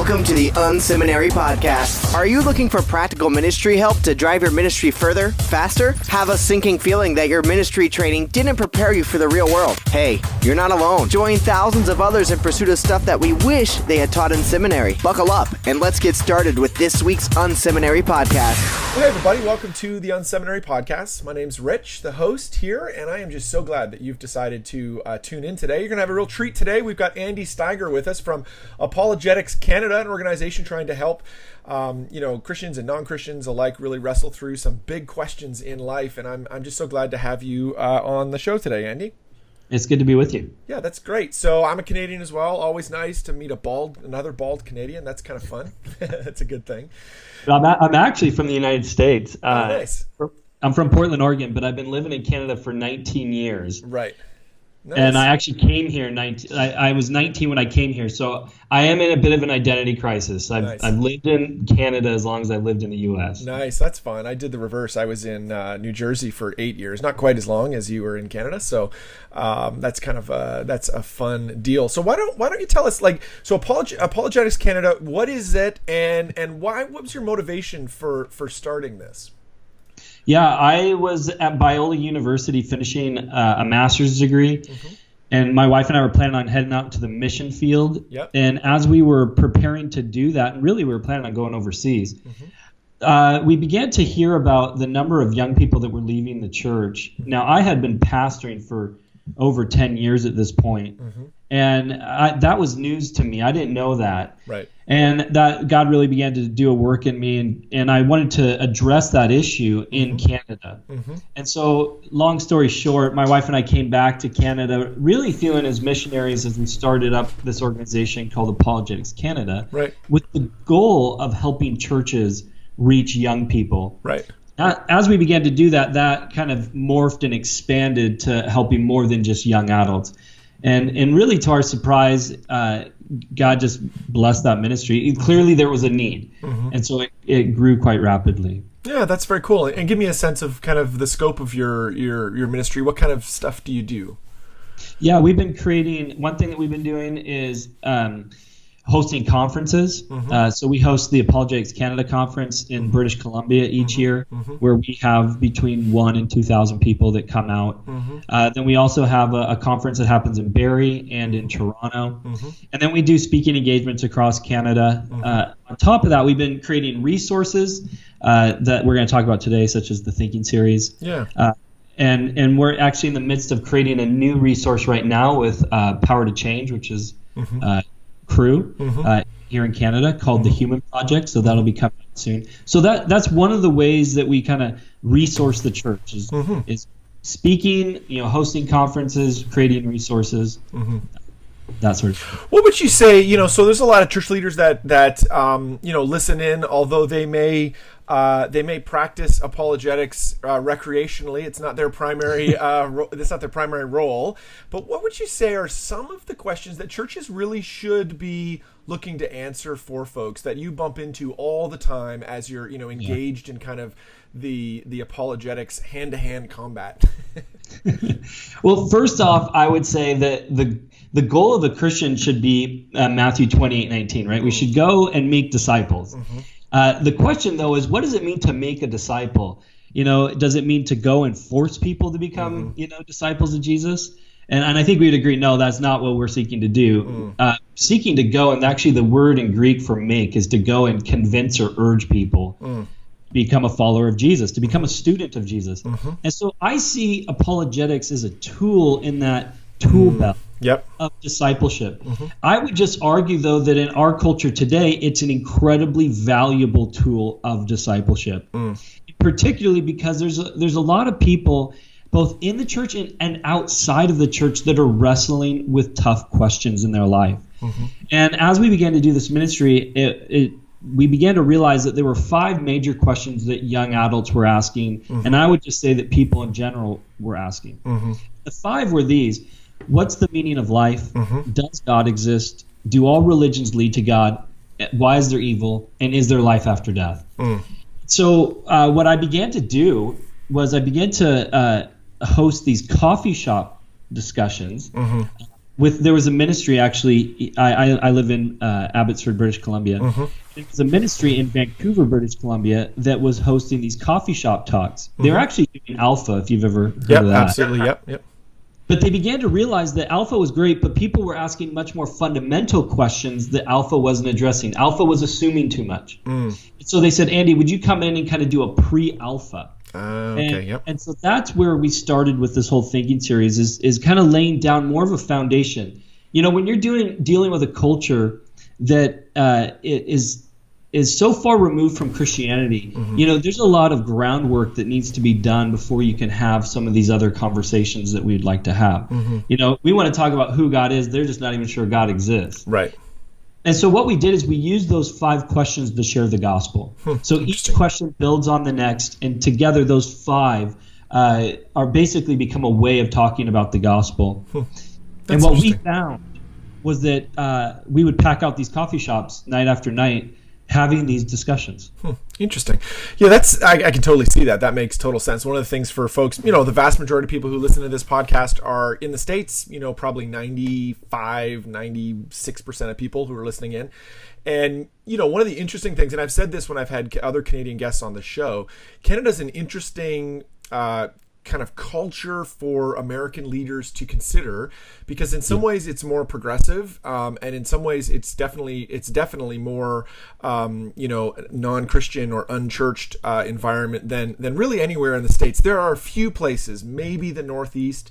Welcome to the unSeminary podcast. Are you looking for practical ministry help to drive your ministry further, faster? Have a sinking feeling that your ministry training didn't prepare you for the real world? Hey, you're not alone. Join thousands of others in pursuit of stuff that we wish they had taught in seminary. Buckle up and let's get started with this week's unSeminary podcast. Hey everybody, welcome to the unSeminary podcast. My name's Rich, the host here, and I am just so glad that you've decided to tune in today. You're going to have a real treat today. We've got Andy Steiger with us from Apologetics Canada, an organization trying to help Christians and non-Christians alike really wrestle through some big questions in life, and I'm just so glad to have you on the show today, Andy. It's good to be with you. Yeah, that's great. So I'm a Canadian as well. Always nice to meet another bald Canadian. That's kind of fun. That's a good thing. I'm actually from the United States. Nice. I'm from Portland, Oregon, but I've been living in Canada for 19 years. Right. Nice. And I actually came here. I was 19 when I came here, so I am in a bit of an identity crisis. I've lived in Canada as long as I've lived in the U.S. Nice, that's fun. I did the reverse. I was in New Jersey for 8 years, not quite as long as you were in Canada. So that's kind of that's a fun deal. So why don't you tell us, Apologetics Canada, what is it, and why? What was your motivation for starting this? Yeah, I was at Biola University finishing a master's degree, and my wife and I were planning on heading out to the mission field. Yep. And as we were preparing to do that, and really we were planning on going overseas, we began to hear about the number of young people that were leaving the church. Now, I had been pastoring for over 10 years at this point, and that was news to me. I didn't know that. Right. And that God really began to do a work in me, and I wanted to address that issue in Canada. And so, long story short, my wife and I came back to Canada really feeling as missionaries as we started up this organization called Apologetics Canada, with the goal of helping churches reach young people. Right. As we began to do that, that kind of morphed and expanded to helping more than just young adults. And really, to our surprise, God just blessed that ministry. Clearly, there was a need, and so it grew quite rapidly. Yeah, that's very cool. And give me a sense of kind of the scope of your ministry. What kind of stuff do you do? Yeah, we've been creating. One thing that we've been doing is hosting conferences. So we host the Apologetics Canada conference in British Columbia each year, where we have between 1,000 and 2,000 people that come out. Then we also have a conference that happens in Barrie and in Toronto. And then we do speaking engagements across Canada. On top of that, we've been creating resources that we're going to talk about today, such as the Thinking Series. Yeah. And we're actually in the midst of creating a new resource right now with Power to Change, which is crew here in Canada called the Human Project, so that'll be coming out soon. So that's one of the ways that we kind of resource the church is speaking, hosting conferences, creating resources, that sort of thing. What would you say? So there's a lot of church leaders that listen in, although they may practice apologetics recreationally. It's not their primary. It's not their primary role. But what would you say are some of the questions that churches really should be looking to answer for folks that you bump into all the time as you're engaged in kind of the apologetics hand-to-hand combat? Well, first off, I would say that the goal of the Christian should be Matthew 28:19, right? We should go and make disciples. The question, though, is what does it mean to make a disciple? Does it mean to go and force people to become, disciples of Jesus? And I think we'd agree, no, that's not what we're seeking to do. Seeking to go, and actually the word in Greek for make is to go and convince or urge people to become a follower of Jesus, to become a student of Jesus. And so I see apologetics as a tool in that tool belt of discipleship. I would just argue, though, that in our culture today, it's an incredibly valuable tool of discipleship, particularly because there's a lot of people, both in the church and outside of the church, that are wrestling with tough questions in their life. And as we began to do this ministry, we began to realize that there were 5 major questions that young adults were asking, and I would just say that people in general were asking. The 5 were these. What's the meaning of life? Does God exist? Do all religions lead to God? Why is there evil? And is there life after death? So what I began to do was I began to host these coffee shop discussions there was a ministry actually. I live in Abbotsford, British Columbia. There was a ministry in Vancouver, British Columbia, that was hosting these coffee shop talks. They're actually doing Alpha, if you've ever heard of that. Absolutely. Yep. But they began to realize that Alpha was great, but people were asking much more fundamental questions that Alpha wasn't addressing. Alpha was assuming too much. So they said, Andy, would you come in and kind of do a pre-Alpha? And so that's where we started with this whole thinking series, is kind of laying down more of a foundation. When you're dealing with a culture that is so far removed from Christianity, there's a lot of groundwork that needs to be done before you can have some of these other conversations that we'd like to have. We want to talk about who God is. They're just not even sure God exists. Right. And so what we did is we used those 5 questions to share the gospel. So each question builds on the next, and together those 5 are basically become a way of talking about the gospel. And what we found was that we would pack out these coffee shops night after night having these discussions. Interesting. Yeah, I can totally see that. That makes total sense. One of the things for folks, the vast majority of people who listen to this podcast are in the States, probably 96% of people who are listening in. And, one of the interesting things, and I've said this when I've had other Canadian guests on the show, Canada's an interesting kind of culture for American leaders to consider, because in some ways it's more progressive, and in some ways it's definitely more non-Christian or unchurched environment than really anywhere in the States. There are a few places, maybe the Northeast,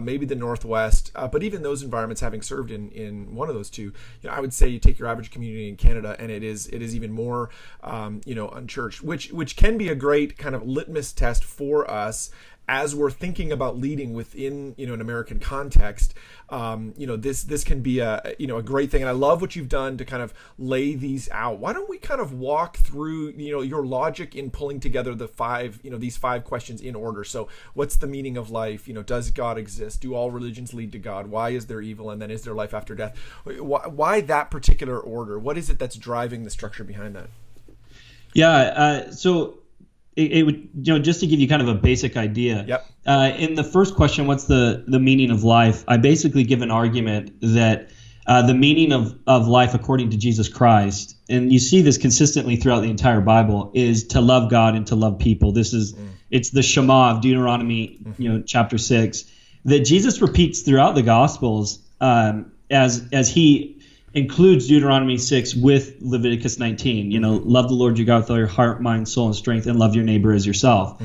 maybe the Northwest, but even those environments, having served in one of those two, I would say you take your average community in Canada and it is even more unchurched, which can be a great kind of litmus test for us as we're thinking about leading within an American context. This can be a great thing, and I love what you've done to kind of lay these out. Why don't we kind of walk through your logic in pulling together the 5 these 5 questions in order? So, what's the meaning of life? Does God exist? Do all religions lead to God? Why is there evil? And then, is there life after death? Why that particular order? What is it that's driving the structure behind that? Yeah. So. It would, just to give you kind of a basic idea. Yep. In the first question, what's the meaning of life? I basically give an argument that the meaning of life according to Jesus Christ, and you see this consistently throughout the entire Bible, is to love God and to love people. It's the Shema of Deuteronomy, chapter 6, that Jesus repeats throughout the Gospels as he includes Deuteronomy 6 with Leviticus 19. Love the Lord your God with all your heart, mind, soul, and strength, and love your neighbor as yourself.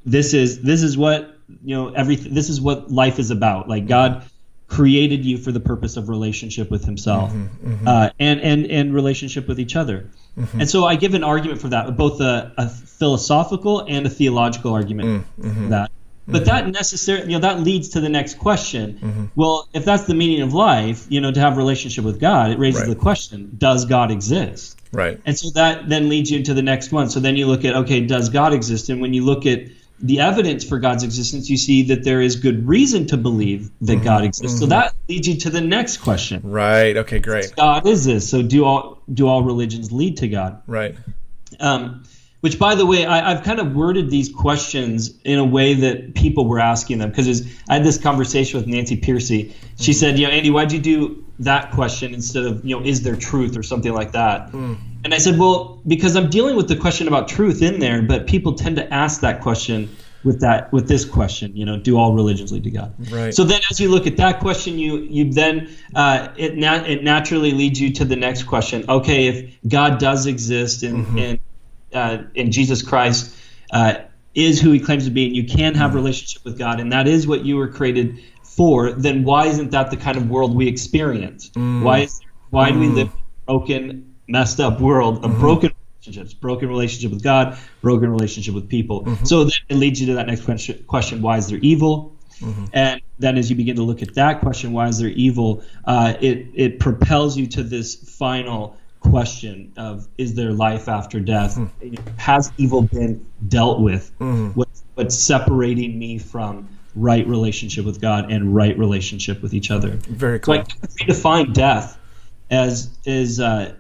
This is what this is what life is about. Like, God created you for the purpose of relationship with Himself, and relationship with each other. And so I give an argument for that, both a philosophical and a theological argument for that. But that necessarily, that leads to the next question. Well, if that's the meaning of life, to have a relationship with God, it raises the question: does God exist? Right. And so that then leads you into the next one. So then you look at, okay, does God exist? And when you look at the evidence for God's existence, you see that there is good reason to believe that God exists. So that leads you to the next question. Right. Okay. Great. God is this. So do all religions lead to God? Right. Which, by the way, I've kind of worded these questions in a way that people were asking them, because I had this conversation with Nancy Piercy. She said, Andy, why'd you do that question instead of, is there truth or something like that? And I said, well, because I'm dealing with the question about truth in there, but people tend to ask that question with this question, do all religions lead to God? Right. So then as you look at that question, you then it naturally leads you to the next question. Okay, if God does exist and Jesus Christ is who He claims to be, and you can have a relationship with God, and that is what you were created for, then why isn't that the kind of world we experience? Why do we live in a broken, messed up world of broken relationships, broken relationship with God, broken relationship with people? So then it leads you to that next question: why is there evil? And then as you begin to look at that question, why is there evil, it propels you to this final question of, is there life after death? Has evil been dealt with? What's separating me from right relationship with God and right relationship with each other? Very cool. So I redefine death as is not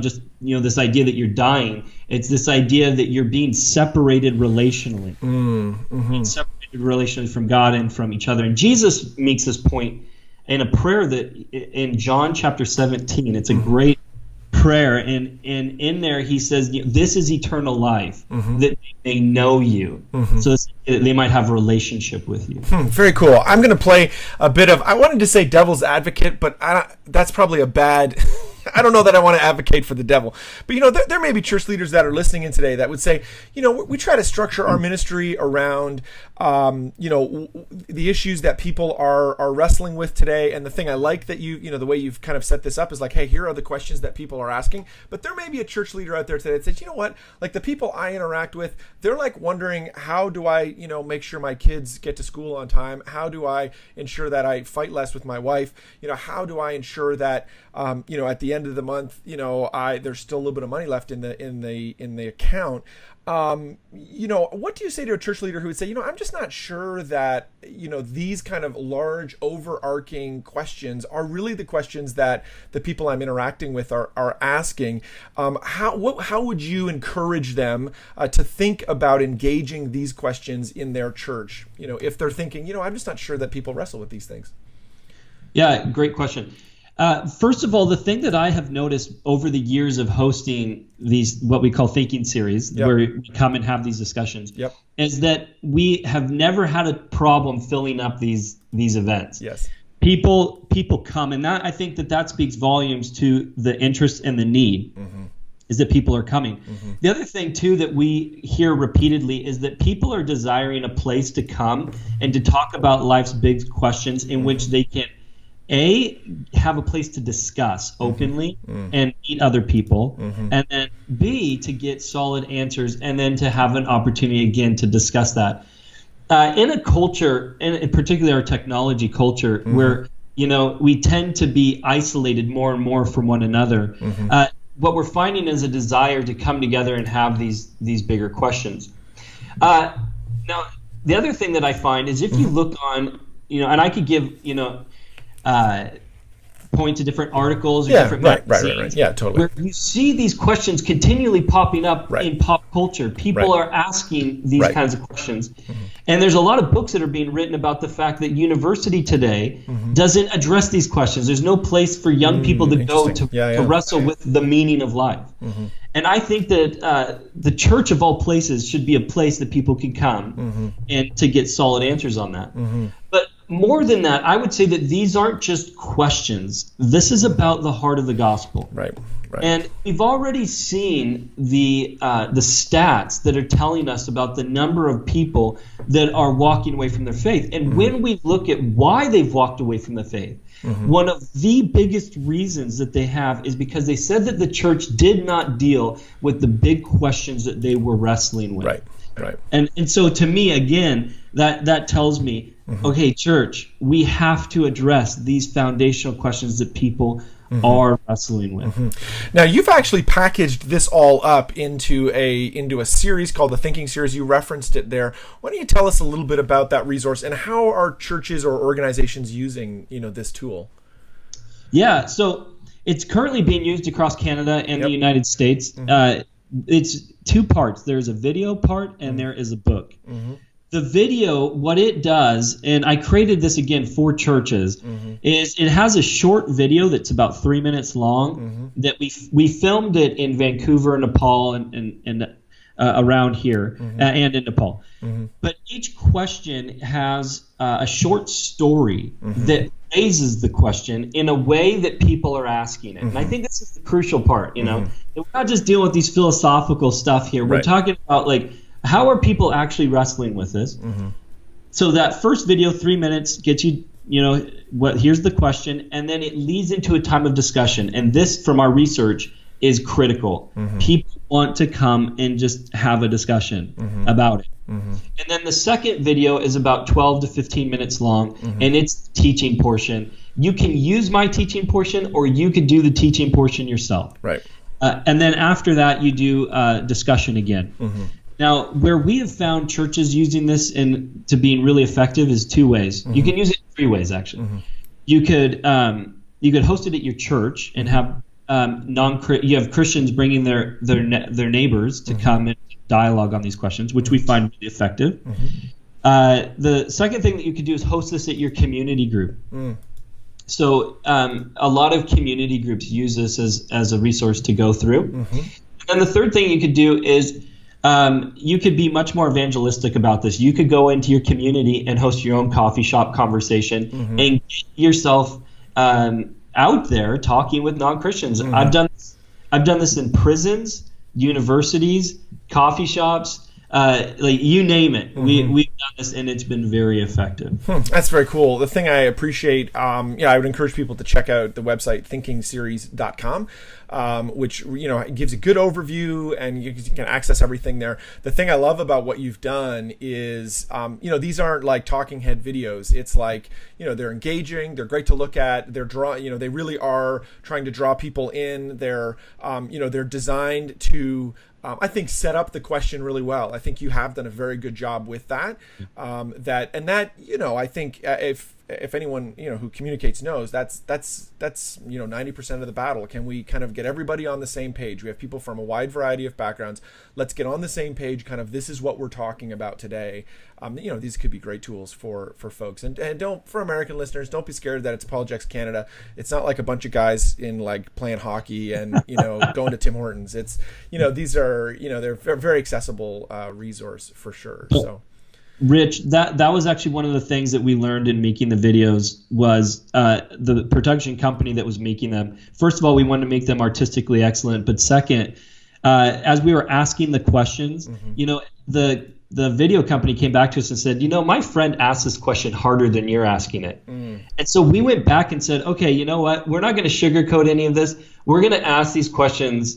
just this idea that you're dying. It's this idea that you're being separated relationally, being separated relationally from God and from each other. And Jesus makes this point in a prayer that in John chapter 17, it's a great prayer, and in there he says, this is eternal life, that they know you, so they might have a relationship with you. Very cool. I'm going to play a bit of, I wanted to say devil's advocate, but that's probably a bad, I don't know that I want to advocate for the devil. But, there may be church leaders that are listening in today that would say, we try to structure our ministry around, the issues that people are wrestling with today. And the thing I like that the way you've kind of set this up is like, hey, here are the questions that people are asking. But there may be a church leader out there today that says, you know what, like the people I interact with, they're like wondering, how do I, make sure my kids get to school on time? How do I ensure that I fight less with my wife? How do I ensure that, at the end of the month, there's still a little bit of money left in the account. What do you say to a church leader who would say, I'm just not sure that, these kind of large overarching questions are really the questions that the people I'm interacting with are asking. How would you encourage them to think about engaging these questions in their church? If they're thinking, I'm just not sure that people wrestle with these things. Yeah, great question. First of all, the thing that I have noticed over the years of hosting these, what we call thinking series, where we come and have these discussions, is that we have never had a problem filling up these events. Yes. People come, and I think that speaks volumes to the interest and the need, is that people are coming. The other thing, too, that we hear repeatedly is that people are desiring a place to come and to talk about life's big questions in which they can have a place to discuss openly and meet other people, and then B, to get solid answers, and then to have an opportunity again to discuss that. In a culture, and in particular our technology culture, where we tend to be isolated more and more from one another, what we're finding is a desire to come together and have these bigger questions. Now, the other thing that I find is if you look on, and I could give, point to different articles or different magazines. Right. Yeah, totally. Where you see these questions continually popping up in pop culture. People are asking these kinds of questions. And there's a lot of books that are being written about the fact that university today doesn't address these questions. There's no place for young people to go to wrestle with the meaning of life. And I think that the church of all places should be a place that people can come and to get solid answers on that. But more than that, I would say that these aren't just questions. This is about the heart of the gospel. Right. And we've already seen the stats that are telling us about the number of people that are walking away from their faith. And when we look at why they've walked away from the faith, one of the biggest reasons that they have is because they said that the church did not deal with the big questions that they were wrestling with. Right. And so to me, again, that tells me, okay, church, we have to address these foundational questions that people are wrestling with. Now, you've actually packaged this all up into a series called the Thinking Series. You referenced it there. Why don't you tell us a little bit about that resource and how are churches or organizations using this tool? Yeah, so it's currently being used across Canada and the United States. It's two parts. There's a video part and there is a book. The video, what it does, and I created this again for churches, is it has a short video that's about 3 minutes long that we filmed it in Vancouver, Nepal, and around here, and in Nepal. But each question has a short story that raises the question in a way that people are asking it. And I think this is the crucial part, We're not just dealing with these philosophical stuff here. We're talking about, how are people actually wrestling with this? So that first video, 3 minutes, gets you, here's the question, and then it leads into a time of discussion. And this, from our research, is critical. People want to come and just have a discussion about it. And then the second video is about 12 to 15 minutes long, and it's the teaching portion. You can use my teaching portion, or you could do the teaching portion yourself. And then after that, you do discussion again. Now, where we have found churches using this to being really effective is two ways. You can use it in 3 ways, actually. You could host it at your church and have you have Christians bringing their neighbors to come and dialogue on these questions, which we find really effective. The second thing that you could do is host this at your community group. So a lot of community groups use this as a resource to go through. Mm-hmm. And then the third thing you could do is you could be much more evangelistic about this. You could go into your community and host your own coffee shop conversation mm-hmm. and get yourself out there talking with non-Christians. Mm-hmm. I've done this in prisons, universities, coffee shops, like you name it. Mm-hmm. We've done this, and it's been very effective. That's very cool. The thing I appreciate, I would encourage people to check out the website thinkingseries.com. Which gives a good overview, and you can access everything there. The thing I love about what you've done is, these aren't like talking head videos. It's like, they're engaging, they're great to look at, they're they really are trying to draw people in. They're designed to, I think, set up the question really well. I think you have done a very good job with that. I think if anyone who communicates knows, that's 90% of the battle. Can we kind of get everybody on the same page? We have people from a wide variety of backgrounds. Let's get on the same page. Kind of, this is what we're talking about today. These could be great tools for folks. And don't, for American listeners, don't be scared that it's Apologetics Canada. It's not like a bunch of guys in like playing hockey and going to Tim Hortons. It's these are they're very accessible resource for sure. So. Rich, that was actually one of the things that we learned in making the videos was the production company that was making them. First of all, we wanted to make them artistically excellent, but second, as we were asking the questions, mm-hmm. The video company came back to us and said, my friend asked this question harder than you're asking it. Mm. And so we went back and said, okay, you know what? We're not going to sugarcoat any of this. We're going to ask these questions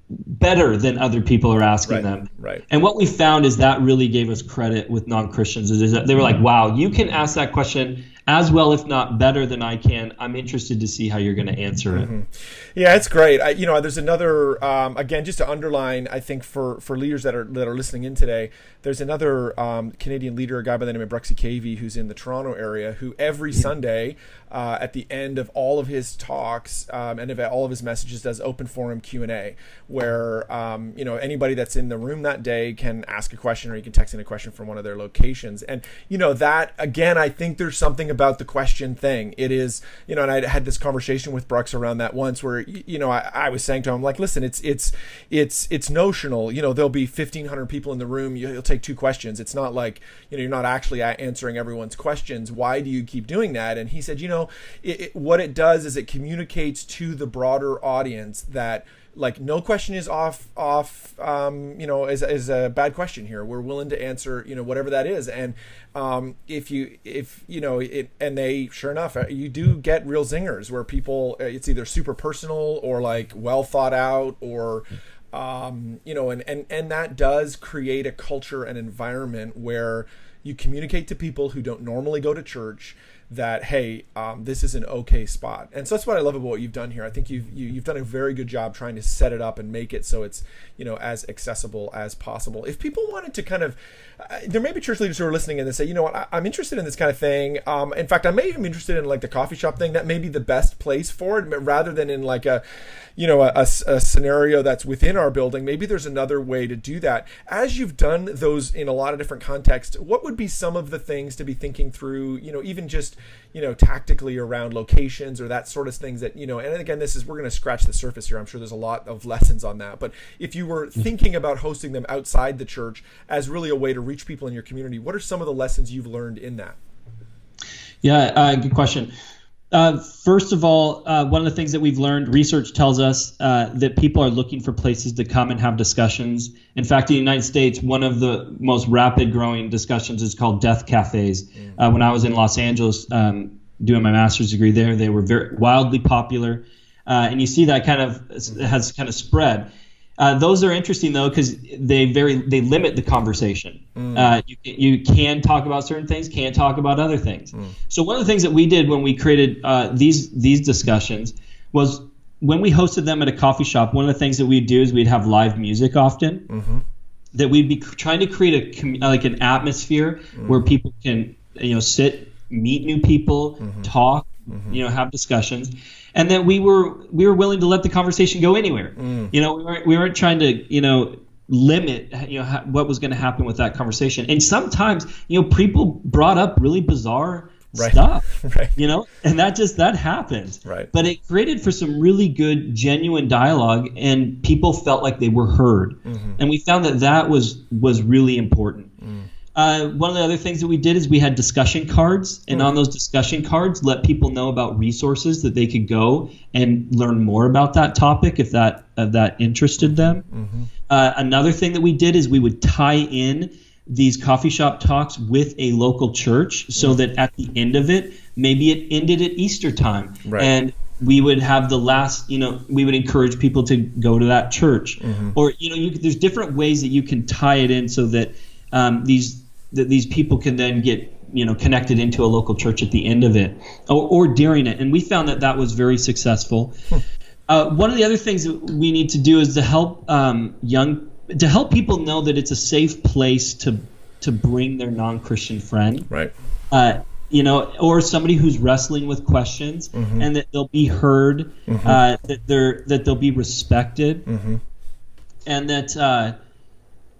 better than other people are asking them. Right. And what we found is that really gave us credit with non-Christians. Is that they were like, wow, you can ask that question as well, if not better than I can. I'm interested to see how you're going to answer it. Mm-hmm. Yeah, it's great. There's another, again, just to underline, I think for leaders that are listening in today, there's another Canadian leader, a guy by the name of Bruxy Cavey, who's in the Toronto area, who every Sunday at the end of all of his talks and of all of his messages does open forum Q&A, where anybody that's in the room that day can ask a question, or you can text in a question from one of their locations. And that, again, I think there's something about the question thing. It is, and I had this conversation with Brooks around that once, where I was saying to him, like, listen, it's notional. There'll be 1,500 people in the room. You'll take 2 questions. It's not like you're not actually answering everyone's questions. Why do you keep doing that? And he said, what it does is it communicates to the broader audience that, like, no question is off is a bad question here. We're willing to answer, whatever that is. And and they, sure enough, you do get real zingers where people, it's either super personal or like well thought out, or and that does create a culture and environment where you communicate to people who don't normally go to church that, hey, this is an okay spot. And so that's what I love about what you've done here. I think you've done a very good job trying to set it up and make it so it's as accessible as possible. If people wanted to kind of, there may be church leaders who are listening and they say, I'm interested in this kind of thing. In fact, I may even be interested in like the coffee shop thing. That may be the best place for it, rather than in like a scenario that's within our building. Maybe there's another way to do that. As you've done those in a lot of different contexts, what would be some of the things to be thinking through, even just, tactically around locations or that sort of things that, and again, we're going to scratch the surface here. I'm sure there's a lot of lessons on that. But if you were thinking about hosting them outside the church as really a way to reach people in your community, what are some of the lessons you've learned in that? Yeah, good question. First of all, one of the things that we've learned, research tells us that people are looking for places to come and have discussions. In fact, in the United States, one of the most rapid growing discussions is called death cafes. When I was in Los Angeles doing my master's degree there, they were very wildly popular. And you see that has kind of spread. Those are interesting though, because they limit the conversation. You can talk about certain things, can't talk about other things. So one of the things that we did when we created these discussions was, when we hosted them at a coffee shop, one of the things that we'd do is we'd have live music often. That we'd be trying to create an atmosphere where people can sit, meet new people, talk, have discussions. And then we were willing to let the conversation go anywhere. We weren't trying to limit what was going to happen with that conversation. And sometimes people brought up really bizarre stuff, Right. and that happened. Right. But it created for some really good, genuine dialogue, and people felt like they were heard. And we found that was really important. One of the other things that we did is we had discussion cards, and on those discussion cards, let people know about resources that they could go and learn more about that topic if that interested them. Another thing that we did is we would tie in these coffee shop talks with a local church, so that at the end of it, maybe it ended at Easter time, and we would have the last, we would encourage people to go to that church, or there's different ways that you can tie it in so that these people can then get connected into a local church at the end of it, or during it, and we found that was very successful. One of the other things that we need to do is to help people know that it's a safe place to bring their non-Christian friend, right? Or somebody who's wrestling with questions, and that they'll be heard, that they'll be respected, and that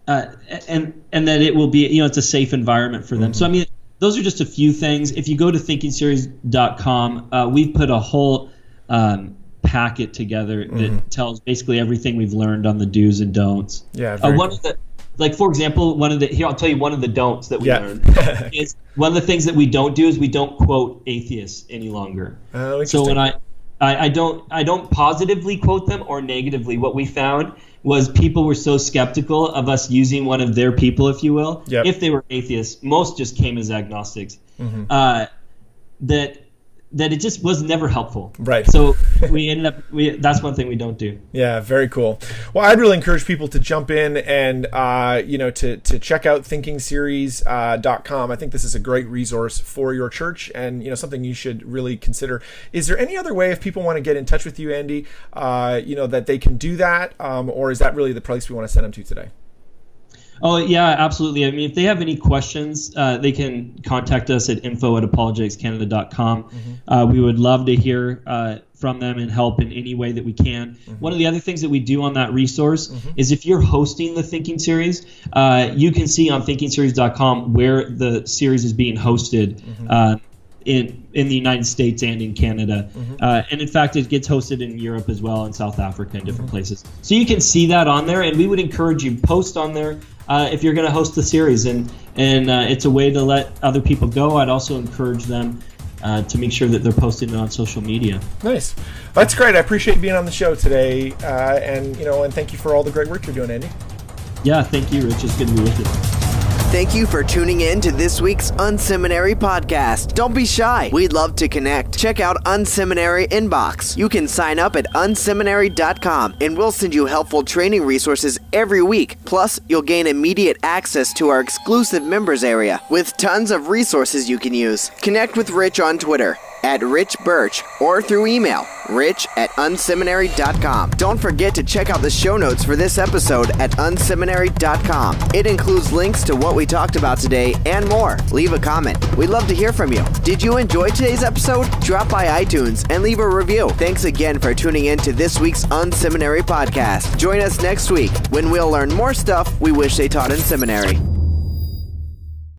and that it will be it's a safe environment for them. So those are just a few things. If you go to thinkingseries.com, we've put a whole packet together that tells basically everything we've learned on the do's and don'ts. Yeah. For example, I'll tell you one of the don'ts that we learned is one of the things that we don't do is we don't quote atheists any longer. So when I don't positively quote them or negatively. What we found was people were so skeptical of us using one of their people, if you will, if they were atheists. Most just came as agnostics. That it just was never helpful. Right. So we ended up, that's one thing we don't do. Yeah, very cool. Well, I'd really encourage people to jump in and, to check out thinkingseries.com. I think this is a great resource for your church and, something you should really consider. Is there any other way if people want to get in touch with you, Andy, that they can do that? Or is that really the place we want to send them to today? Oh, yeah, absolutely. If they have any questions, they can contact us at info@apologeticscanada.com. We would love to hear from them and help in any way that we can. One of the other things that we do on that resource is if you're hosting the Thinking Series, you can see on thinkingseries.com where the series is being hosted in the United States and in Canada. And in fact, it gets hosted in Europe as well, and South Africa and different places. So you can see that on there, and we would encourage you post on there if you're going to host the series, and it's a way to let other people go. I'd also encourage them to make sure that they're posting it on social media. Nice. That's great. I appreciate you being on the show today, and thank you for all the great work you're doing, Andy. Yeah, thank you, Rich. It's good to be with you. Thank you for tuning in to this week's unSeminary podcast. Don't be shy. We'd love to connect. Check out unSeminary Inbox. You can sign up at unSeminary.com, and we'll send you helpful training resources every week. Plus, you'll gain immediate access to our exclusive members area with tons of resources you can use. Connect with Rich on Twitter @RichBirch or through email rich@unseminary.com. Don't forget to check out the show notes for this episode at unseminary.com. It includes links to what we talked about today and more. Leave a comment. We'd love to hear from you. Did you enjoy today's episode? Drop by iTunes and leave a review. Thanks again for tuning in to this week's unSeminary podcast. Join us next week when we'll learn more stuff we wish they taught in seminary.